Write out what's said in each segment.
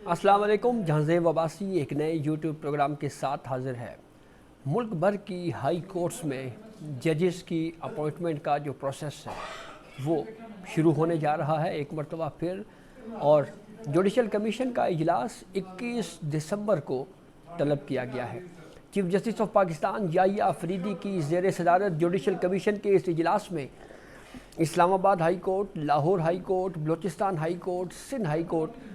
السلام علیکم. جہانزیب عباسی ایک نئے یوٹیوب پروگرام کے ساتھ حاضر ہے. ملک بھر کی ہائی کورٹس میں ججز کی اپوائنٹمنٹ کا جو پروسیس ہے وہ شروع ہونے جا رہا ہے ایک مرتبہ پھر، اور جوڈیشل کمیشن کا اجلاس 21 دسمبر کو طلب کیا گیا ہے. چیف جسٹس آف پاکستان یحییٰ آفریدی کی زیر صدارت جوڈیشل کمیشن کے اس اجلاس میں اسلام آباد high court, Lahore high court, Balochistan high court, Sindh high court,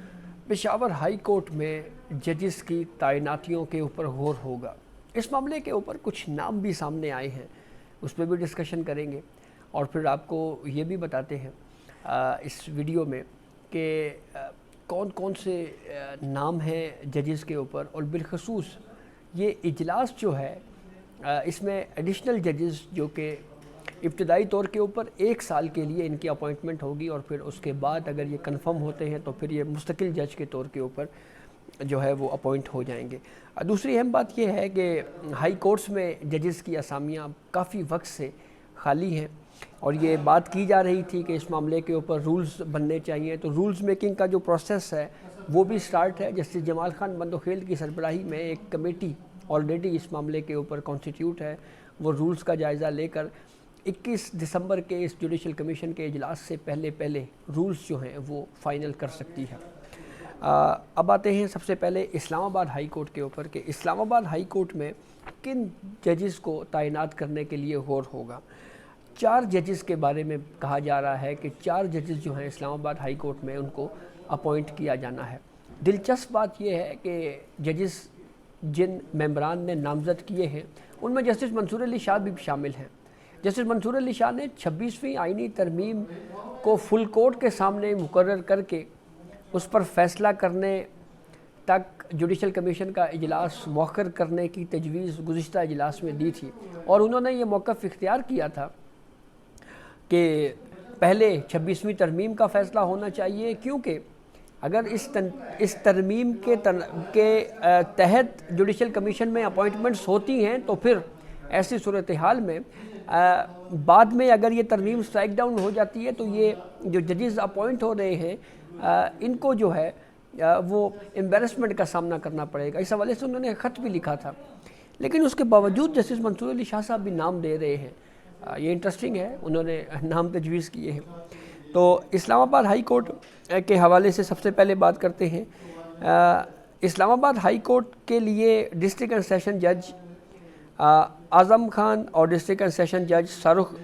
Peshawar high court میں ججز کی تعیناتیوں کے اوپر غور ہوگا. اس معاملے کے اوپر کچھ نام بھی سامنے آئے ہیں، اس پہ بھی ڈسکشن کریں گے، اور پھر آپ کو یہ بھی بتاتے ہیں اس ویڈیو میں کہ کون کون سے نام ہیں ججز کے اوپر. اور بالخصوص یہ اجلاس جو ہے اس میں ایڈیشنل ججز جو کہ ابتدائی طور کے اوپر 1 سال کے لیے ان کی اپوائنٹمنٹ ہوگی، اور پھر اس کے بعد اگر یہ کنفرم ہوتے ہیں تو پھر یہ مستقل جج کے طور کے اوپر جو ہے وہ اپوائنٹ ہو جائیں گے. دوسری اہم بات یہ ہے کہ ہائی کورٹس میں ججز کی اسامیاں کافی وقت سے خالی ہیں، اور یہ بات کی جا رہی تھی کہ اس معاملے کے اوپر رولز بننے چاہیے. تو رولز میکنگ کا جو پروسیس ہے وہ بھی سٹارٹ ہے. جسٹس جمال خان بندوخیل کی سربراہی میں ایک کمیٹی آلریڈی اس معاملے کے اوپر کانسٹیٹیوٹ ہے. وہ رولز کا جائزہ لے کر 21 دسمبر کے اس جوڈیشل کمیشن کے اجلاس سے پہلے رولز جو ہیں وہ فائنل کر سکتی ہے. اب آتے ہیں سب سے پہلے اسلام آباد ہائی کورٹ کے اوپر کہ اسلام آباد ہائی کورٹ میں کن ججز کو تعینات کرنے کے لیے غور ہوگا. 4 ججز کے بارے میں کہا جا رہا ہے کہ 4 ججز جو ہیں اسلام آباد ہائی کورٹ میں ان کو اپوائنٹ کیا جانا ہے. دلچسپ بات یہ ہے کہ ججز جن ممبران نے نامزد کیے ہیں ان میں جسٹس منصور علی شاہ بھی شامل ہیں. جسٹس منصور علی شاہ نے 26ویں آئینی ترمیم کو فل کورٹ کے سامنے مقرر کر کے اس پر فیصلہ کرنے تک جوڈیشل کمیشن کا اجلاس مؤخر کرنے کی تجویز گزشتہ اجلاس میں دی تھی، اور انہوں نے یہ موقف اختیار کیا تھا کہ پہلے 26ویں ترمیم کا فیصلہ ہونا چاہیے، کیونکہ اگر اس ترمیم کے تحت جوڈیشل کمیشن میں اپوائنٹمنٹس ہوتی ہیں تو پھر ایسی صورتحال میں بعد میں اگر یہ ترمیم اسٹرائک ڈاؤن ہو جاتی ہے تو یہ جو ججز اپوائنٹ ہو رہے ہیں ان کو جو ہے وہ امبیرسمنٹ کا سامنا کرنا پڑے گا. اس حوالے سے انہوں نے خط بھی لکھا تھا، لیکن اس کے باوجود جسٹس منصور علی شاہ صاحب بھی نام دے رہے ہیں. یہ انٹرسٹنگ ہے، انہوں نے نام تجویز کیے ہیں. تو اسلام آباد ہائی کورٹ کے حوالے سے سب سے پہلے بات کرتے ہیں. اسلام آباد ہائی کورٹ کے لیے ڈسٹرکٹ اینڈ سیشن جج اعظم خان اور ڈسٹرکٹ اینڈ سیشن جج شاہ رخ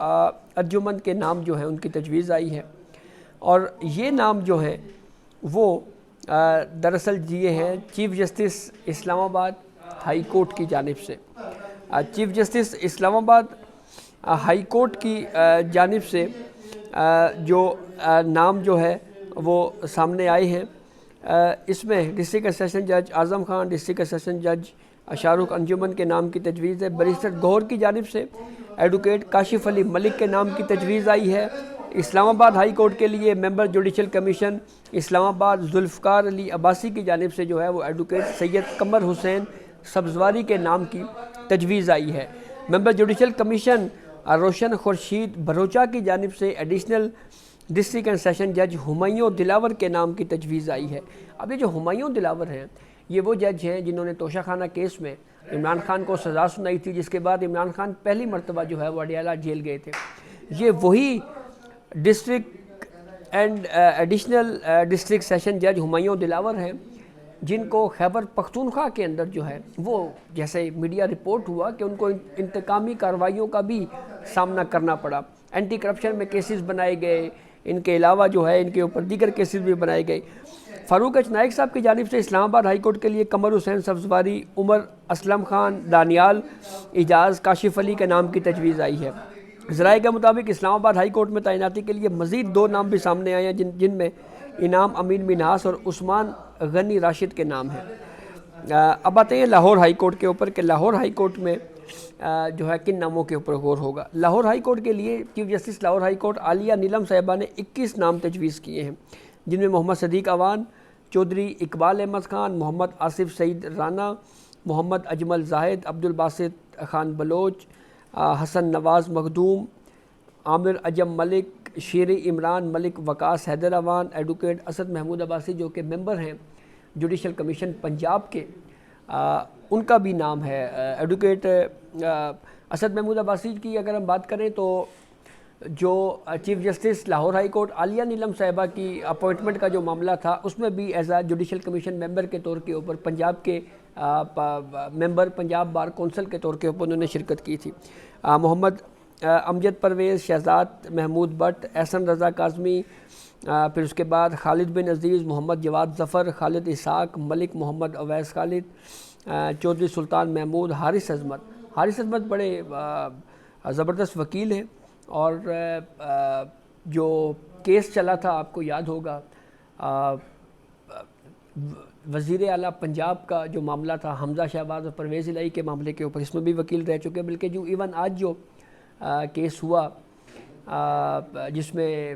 انجمن کے نام جو ہیں ان کی تجویز آئی ہے، اور یہ نام جو ہیں وہ دراصل دیے ہیں چیف جسٹس اسلام آباد ہائی کورٹ کی جانب سے. چیف جسٹس اسلام آباد ہائی کورٹ کی جانب سے جو نام جو ہے وہ سامنے آئے ہیں، اس میں ڈسٹرکٹ سیشن جج اعظم خان، ڈسٹرکٹ سیشن جج شاہ رخ انجمن کے نام کی تجویز ہے. بیرسٹر گوہر کی جانب سے ایڈوکیٹ کاشف علی ملک کے نام کی تجویز آئی ہے. اسلام آباد ہائی کورٹ کے لیے ممبر جوڈیشل کمیشن اسلام آباد ذوالفقار علی عباسی کی جانب سے جو ہے وہ ایڈوکیٹ سید قمر حسین سبزواری کے نام کی تجویز آئی ہے. ممبر جوڈیشل کمیشن روشن خورشید بھروچا کی جانب سے ایڈیشنل ڈسٹرکٹ اینڈ سیشن جج ہمایوں دلاور کے نام کی تجویز آئی ہے. اب یہ جو ہمایوں دلاور ہیں یہ وہ جج ہیں جنہوں نے توشہ خانہ کیس میں عمران خان کو سزا سنائی تھی، جس کے بعد عمران خان پہلی مرتبہ جو ہے وہ اڈیالہ جیل گئے تھے. یہ وہی district and additional district session جج ہمایوں دلاور ہیں جن کو خیبر پختونخوا کے اندر جو ہے وہ جیسے میڈیا رپورٹ ہوا کہ ان کو انتقامی کارروائیوں کا بھی سامنا کرنا پڑا. اینٹی کرپشن میں کیسز بنائے گئے، ان کے علاوہ جو ہے ان کے اوپر دیگر کیسز بھی بنائے گئے. فاروق ایچ نائک صاحب کی جانب سے اسلام آباد ہائی کورٹ کے لیے قمر حسین سبزواری، عمر اسلم خان، دانیال اعجاز، کاشف علی کے نام کی تجویز آئی ہے. ذرائع کے مطابق اسلام آباد ہائی کورٹ میں تعیناتی کے لیے مزید 2 نام بھی سامنے آئے ہیں جن میں انعام امین منہاس اور عثمان غنی راشد کے نام ہیں. اب آتے ہیں لاہور ہائی کورٹ کے اوپر کہ لاہور ہائی کورٹ میں جو ہے کن ناموں کے اوپر غور ہوگا. لاہور ہائی کورٹ کے لیے chief justice Lahore high court Aalia Neelum صاحبہ نے 21 نام تجویز کیے ہیں، جن میں محمد صدیق اوان، چودھری اقبال احمد خان، محمد آصف سعید رانا، محمد اجمل زاہد، عبدالباسط خان بلوچ، حسن نواز مخدوم، عامر اجم ملک، شیر عمران ملک وقاص حیدر اوان، ایڈوکیٹ اسد محمود عباسی جو کہ ممبر ہیں جوڈیشل کمیشن پنجاب کے، ان کا بھی نام ہے۔ ایڈوکیٹ اسد محمود عباسی کی اگر ہم بات کریں تو جو chief justice Lahore high court Aalia Neelum صاحبہ کی اپوائنٹمنٹ کا جو معاملہ تھا اس میں بھی ایز اے جوڈیشل کمیشن ممبر کے طور کے اوپر پنجاب کے ممبر پنجاب بار کونسل کے طور کے اوپر انہوں نے شرکت کی تھی۔ محمد امجد پرویز، شہزاد محمود بٹ، احسن رضا کاظمی، پھر اس کے بعد خالد بن عزیز، محمد جواد ظفر، خالد اسحاق، ملک محمد اویس خالد، چودھری سلطان محمود، حارث عظمت بڑے زبردست وکیل ہیں، اور جو کیس چلا تھا آپ کو یاد ہوگا وزیر اعلیٰ پنجاب کا جو معاملہ تھا حمزہ شہباز اور پرویز الہی کے معاملے کے اوپر، اس میں بھی وکیل رہ چکے ہیں، بلکہ جو ایون آج جو کیس ہوا جس میں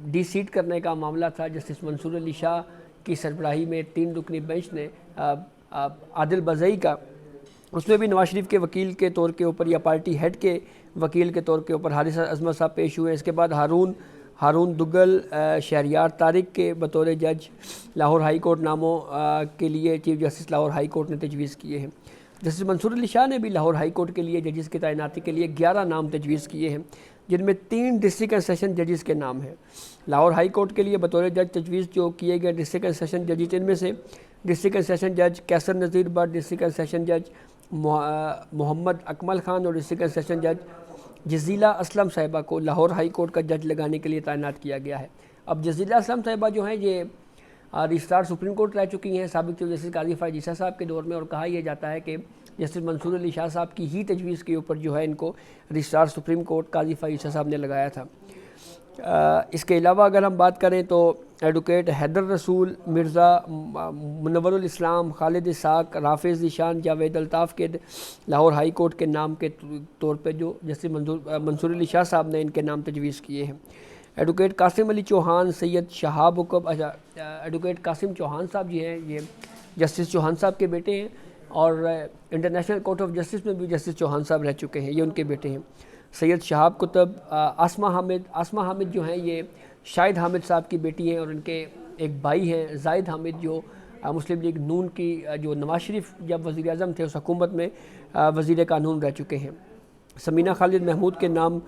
ڈی سیٹ کرنے کا معاملہ تھا جسٹس منصور علی شاہ کی سربراہی میں 3 رکنی بینچ نے عادل بزئی کا، اس میں بھی نواز شریف کے وکیل کے طور کے اوپر یا پارٹی ہیڈ کے وکیل کے طور کے اوپر حارث عظمت صاحب پیش ہوئے۔ اس کے بعد ہارون دگل، شہریار طارق کے بطور جج لاہور ہائی کورٹ ناموں کے لیے chief justice Lahore high court نے تجویز کیے ہیں۔ جسٹس منصور علی شاہ نے بھی لاہور ہائی کورٹ کے لیے ججز کی تعیناتی کے لیے 11 نام تجویز کیے ہیں، جن میں 3 ڈسٹرکٹ اینڈ سیشن ججز کے نام ہیں۔ لاہور ہائی کورٹ کے لیے بطور جج تجویز جو کیے گئے ڈسٹرکٹ اینڈ سیشن ججز، ان میں سے ڈسٹرکٹ اینڈ سیشن جج کیسر Nazir but, district and session جج محمد اکمل خان اور ڈسٹرکٹ اینڈ سیشن جج جزیلہ اسلم صاحبہ کو لاہور ہائی کورٹ کا جج لگانے کے لیے تعینات کیا گیا ہے۔ اب جزیلہ اسلم صاحبہ جو ہیں یہ رجسٹرار سپریم کورٹ رہ چکی ہیں سابق چیف جسٹس قاضی فائز عیسیٰ صاحب کے دور میں، اور کہا یہ جاتا ہے کہ جسٹس منصور علی شاہ صاحب کی ہی تجویز کے اوپر جو ہے ان کو رجسٹرار سپریم کورٹ قاضی فائز عیسیٰ صاحب نے لگایا تھا۔ اس کے علاوہ اگر ہم بات کریں تو ایڈوکیٹ حیدر رسول، مرزا منور الاسلام، خالد اسحاق، رافع ذیشان، جاوید الطاف کے لاہور ہائی کورٹ کے نام کے طور پہ جو جسٹس منصور علی شاہ صاحب نے ان کے نام تجویز کیے ہیں۔ ایڈوکیٹ قاسم علی چوہان، سید شہاب حکم، ایڈوکیٹ قاسم چوہان صاحب جی ہیں، یہ جسٹس چوہان صاحب کے بیٹے ہیں، اور انٹرنیشنل کورٹ آف جسٹس میں بھی جسٹس چوہان صاحب رہ چکے ہیں، یہ ان کے بیٹے ہیں۔ سید شہاب کتب، آسمہ حامد جو ہیں یہ شاہد حامد صاحب کی بیٹی ہیں، اور ان کے ایک بھائی ہیں زائد حامد جو مسلم لیگ نون کی جو نواز شریف جب وزیر اعظم تھے اس حکومت میں وزیر قانون رہ چکے ہیں۔ سمینہ خالد محمود کے نام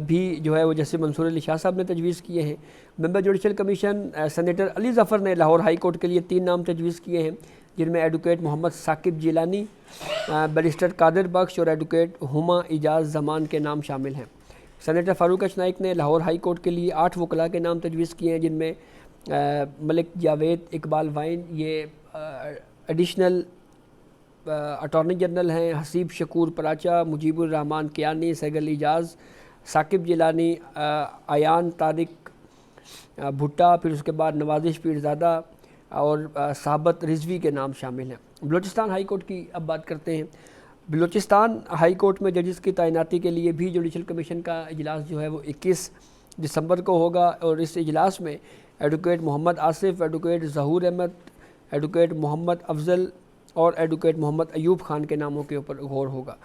بھی جو ہے وہ جسٹس منصور علی شاہ صاحب نے تجویز کیے ہیں۔ ممبر judicial commission senator Ali Zafar نے لاہور ہائی کورٹ کے لیے 3 نام تجویز کیے ہیں، جن میں ایڈوکیٹ محمد ثاقب جیلانی، بیرسٹر قادر بخش اور ایڈوکیٹ ہما اجاز زمان کے نام شامل ہیں۔ سینیٹر فاروق نائک نے لاہور ہائی کورٹ کے لیے 8 وکلاء کے نام تجویز کیے ہیں، جن میں ملک جاوید اقبال وائن یہ ایڈیشنل اٹارنی جنرل ہیں، حسیب شکور پراچا، مجیب الرحمان کیانی، سیگل اجاز، ثاقب جیلانی، ایان طارق بھٹا، پھر اس کے بعد نوازش پیرزادہ اور ثابت رضوی کے نام شامل ہیں۔ بلوچستان ہائی کورٹ کی اب بات کرتے ہیں۔ بلوچستان ہائی کورٹ میں ججز کی تعیناتی کے لیے بھی جوڈیشل کمیشن کا اجلاس جو ہے وہ 21 دسمبر کو ہوگا، اور اس اجلاس میں ایڈوکیٹ محمد آصف، ایڈوکیٹ ظہور احمد، ایڈوکیٹ محمد افضل اور ایڈوکیٹ محمد ایوب خان کے ناموں کے اوپر غور ہوگا۔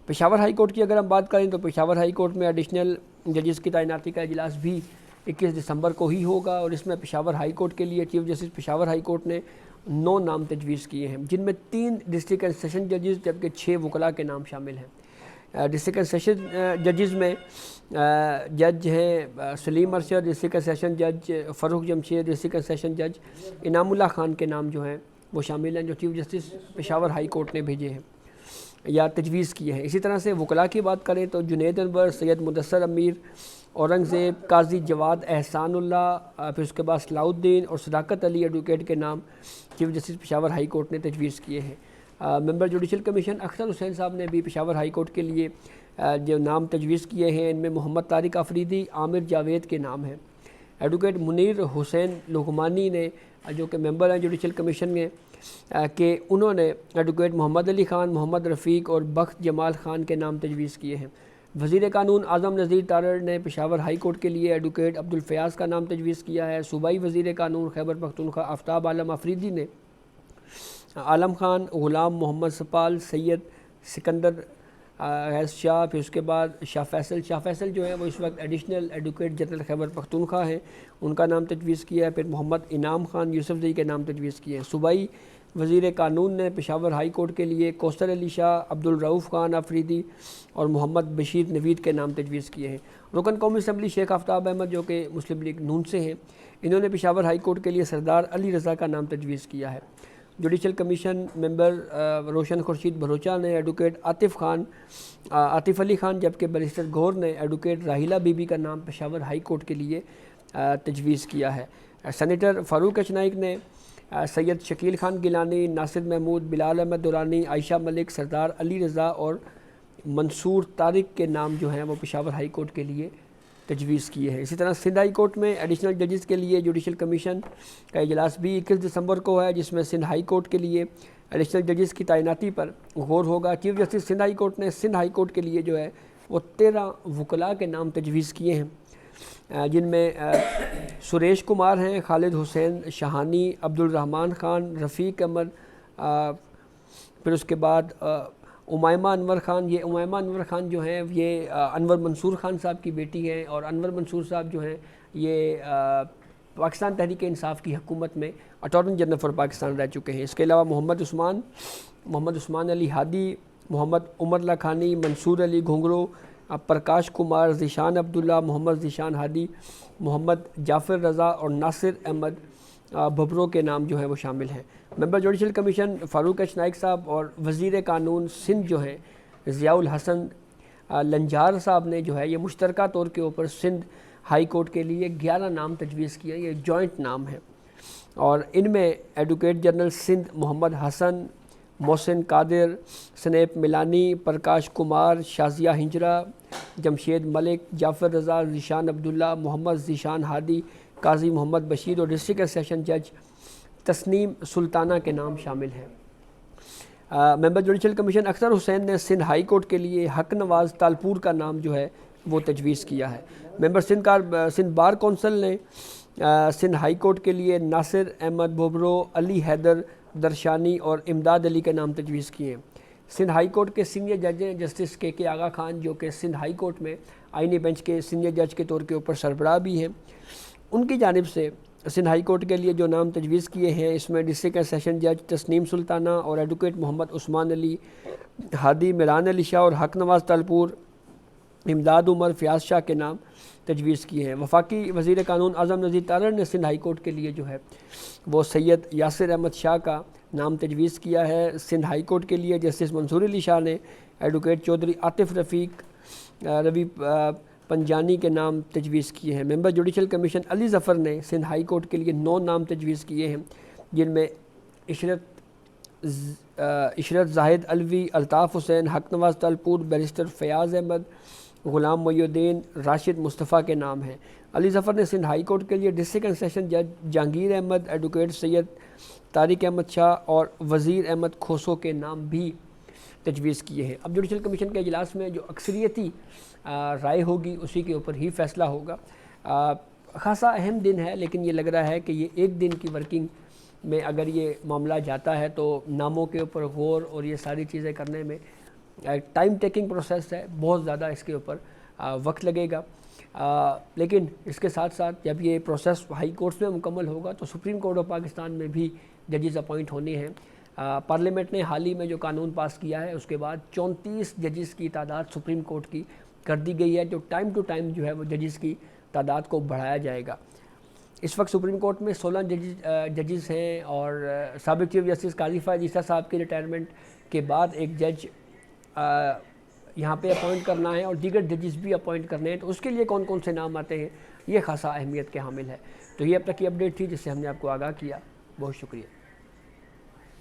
پشاور ہائی کورٹ کی اگر ہم بات کریں تو پشاور ہائی کورٹ میں ایڈیشنل ججز کی تعیناتی کا اجلاس بھی 21 دسمبر کو ہی ہوگا، اور اس میں پشاور ہائی کورٹ کے لیے chief justice Peshawar high court نے 9 نام تجویز کیے ہیں، جن میں 3 ڈسٹرکٹ اینڈ سیشن ججز جبکہ 6 وکلاء کے نام شامل ہیں۔ ڈسٹرکٹ اینڈ سیشن ججز میں جج ہیں سلیم ارشد، ڈسٹرکٹ اینڈ سیشن جج فروخ جمشید، ڈسٹرکٹ اینڈ سیشن جج انعام اللہ خان کے نام جو ہیں وہ شامل ہیں، جو chief justice Peshawar high court نے بھیجے ہیں یا تجویز کیے ہیں۔ اسی طرح سے وکلاء کی بات کریں تو جنید انور، سید مدثر امیر، اورنگزیب، قاضی جواد احسان اللہ، پھر اس کے بعد صلاح الدین اور صداقت علی ایڈوکیٹ کے نام chief justice Peshawar high court نے تجویز کیے ہیں۔ ممبر جوڈیشل کمیشن اختر حسین صاحب نے بھی پشاور ہائی کورٹ کے لیے جو نام تجویز کیے ہیں، ان میں محمد طارق آفریدی، عامر جاوید کے نام ہیں۔ ایڈوکیٹ منیر حسین لغمانی نے جو کہ ممبر ہیں جوڈیشل کمیشن میں کہ انہوں نے ایڈوکیٹ محمد علی خان، محمد رفیق اور بخت جمال خان کے نام تجویز کیے ہیں۔ وزیر قانون اعظم نذیر تارڑ نے پشاور ہائی کورٹ کے لیے ایڈوکیٹ عبدالفیاض کا نام تجویز کیا ہے۔ صوبائی وزیر قانون خیبر پختونخوا آفتاب عالم آفریدی نے عالم خان، غلام محمد سپال، سید سکندر حیض شاہ، پھر اس کے بعد شاہ فیصل جو ہے وہ اس وقت additional advocate general Khyber Pakhtunkhwa ہیں، ان کا نام تجویز کیا ہے۔ پھر محمد انعام خان یوسف زئی کے نام تجویز کیے ہیں۔ صوبائی وزیر قانون نے پشاور ہائی کورٹ کے لیے کوثر علی شاہ، عبدالرؤف خان آفریدی اور محمد بشیر نوید کے نام تجویز کیے ہیں۔ رکن قومی اسمبلی شیخ آفتاب احمد جو کہ مسلم لیگ نون سے ہیں، انہوں نے پشاور ہائی کورٹ کے لیے سردار علی رضا کا نام تجویز کیا ہے۔ جوڈیشل کمیشن ممبر روشن خورشید بھروچا نے ایڈوکیٹ عاطف علی خان، جبکہ بیرسٹر گور نے ایڈوکیٹ راحیلہ بی بی کا نام پشاور ہائی کورٹ کے لیے تجویز کیا ہے۔ سینیٹر فاروق اچنائک نے سید شکیل خان گیلانی، ناصر محمود، بلال احمد دورانی، عائشہ ملک، سردار علی رضا اور منصور طارق کے نام جو ہیں وہ پشاور ہائی کورٹ کے لیے تجویز کیے ہیں۔ اسی طرح سندھ ہائی کورٹ میں ایڈیشنل ججز کے لیے جوڈیشل کمیشن کا اجلاس بھی 21 دسمبر کو ہے، جس میں سندھ ہائی کورٹ کے لیے ایڈیشنل ججز کی تعیناتی پر غور ہوگا۔ Chief justice Sindh high court نے سندھ ہائی کورٹ کے لیے جو ہے وہ 13 وکلاء کے نام تجویز کیے ہیں، جن میں سریش کمار ہیں، خالد حسین شاہانی، عبدالرحمن خان، رفیق احمد، پھر اس کے بعد امائمہ انور خان۔ یہ امائمہ انور خان جو ہیں یہ انور منصور خان صاحب کی بیٹی ہیں، اور انور منصور صاحب جو ہیں یہ پاکستان تحریک انصاف کی حکومت میں اٹارنی جنرل فار پاکستان رہ چکے ہیں۔ اس کے علاوہ محمد عثمان علی ہادی، محمد عمر لکھانی، منصور علی گھنگرو، پرکاش کمار، ذیشان عبداللہ، محمد ذیشان ہادی، محمد جعفر رضا اور ناصر احمد بھبرو کے نام جو ہیں وہ شامل ہیں۔ ممبر جوڈیشل کمیشن فاروق اچنائک صاحب اور وزیر قانون سندھ جو ہیں ضیاء الحسن لنجار صاحب نے جو ہے یہ مشترکہ طور کے اوپر سندھ ہائی کورٹ کے لیے 11 نام تجویز کیے ہیں۔ یہ جوائنٹ نام ہیں، اور ان میں ایڈوکیٹ جنرل سندھ محمد حسن، محسن قادر، سنیپ ملانی، پرکاش کمار، شازیہ ہنجرا، جمشید ملک، جعفر رضا، ذیشان عبداللہ، محمد ذیشان ہادی، قاضی محمد بشیر اور ڈسٹرکٹ سیشن جج تسنیم سلطانہ کے نام شامل ہیں۔ ممبر جوڈیشل کمیشن اختر حسین نے سندھ ہائی کورٹ کے لیے حق نواز تالپور کا نام جو ہے وہ تجویز کیا ہے۔ ممبر سندھ بار کونسل نے سندھ ہائی کورٹ کے لیے ناصر احمد بھبرو، علی حیدر درشانی اور امداد علی کے نام تجویز کیے ہیں۔ سندھ ہائی کورٹ کے سینئر جج ہیں جسٹس کے آغا خان، جو کہ سندھ ہائی کورٹ میں آئینی بینچ کے سینئر جج کے طور کے اوپر سربراہ بھی ہیں۔ ان کی جانب سے سندھ ہائی کورٹ کے لیے جو نام تجویز کیے ہیں اس میں ڈسٹرکٹ سیشن جج تسنیم سلطانہ اور ایڈوکیٹ محمد عثمان علی ہادی، میران علی شاہ اور حق نواز تالپور، امداد عمر، فیاض شاہ کے نام تجویز کیے ہیں۔ وفاقی وزیر قانون اعظم نذیر تارڑ نے سندھ ہائی کورٹ کے لیے جو ہے وہ سید یاسر احمد شاہ کا نام تجویز کیا ہے۔ سندھ ہائی کورٹ کے لیے جسٹس منصور علی شاہ نے ایڈوکیٹ چودھری عاطف روی پنجانی کے نام تجویز کیے ہیں۔ ممبر جوڈیشل کمیشن علی ظفر نے سندھ ہائی کورٹ کے لیے 9 نام تجویز کیے ہیں، جن میں عشرت زاہد علوی، الطاف حسین، حق نواز تالپور، بیرسٹر فیاض احمد، غلام محی الدین، راشد مصطفیٰ کے نام ہیں۔ علی ظفر نے سندھ ہائی کورٹ کے لیے ڈسٹرکٹ اینڈ سیشن جج جہانگیر احمد، ایڈوکیٹ سید طارق احمد شاہ اور وزیر احمد کھوسو کے نام بھی تجویز کیے ہیں۔ اب جوڈیشل کمیشن کے اجلاس میں جو اکثریتی رائے ہوگی اسی کے اوپر ہی فیصلہ ہوگا۔ خاصا اہم دن ہے، لیکن یہ لگ رہا ہے کہ یہ ایک دن کی ورکنگ میں اگر یہ معاملہ جاتا ہے تو ناموں کے اوپر غور اور یہ ساری چیزیں کرنے میں ٹائم ٹیکنگ پروسیس ہے، بہت زیادہ اس کے اوپر وقت لگے گا۔ لیکن اس کے ساتھ ساتھ جب یہ پروسیس ہائی کورٹس میں مکمل ہوگا تو سپریم کورٹ آف پاکستان میں بھی ججز اپوائنٹ ہونے ہیں۔ پارلیمنٹ نے حال ہی میں جو قانون پاس کیا ہے اس کے بعد 34 ججز کی تعداد سپریم کورٹ کی کر دی گئی ہے، جو ٹائم ٹو ٹائم جو ہے وہ ججز کی تعداد کو بڑھایا جائے گا۔ اس وقت سپریم کورٹ میں 16 ججز ہیں، اور سابق چیف جسٹس قاضی فائز عیسیٰ صاحب کی ریٹائرمنٹ کے بعد ایک جج یہاں پہ اپوائنٹ کرنا ہے اور دیگر ججز بھی اپوائنٹ کرنے ہیں، تو اس کے لیے کون کون سے نام آتے ہیں یہ خاصا اہمیت کے حامل ہے۔ تو یہ اب تک کی اپڈیٹ تھی جس سے ہم نے آپ کو آگاہ کیا۔ بہت شکریہ۔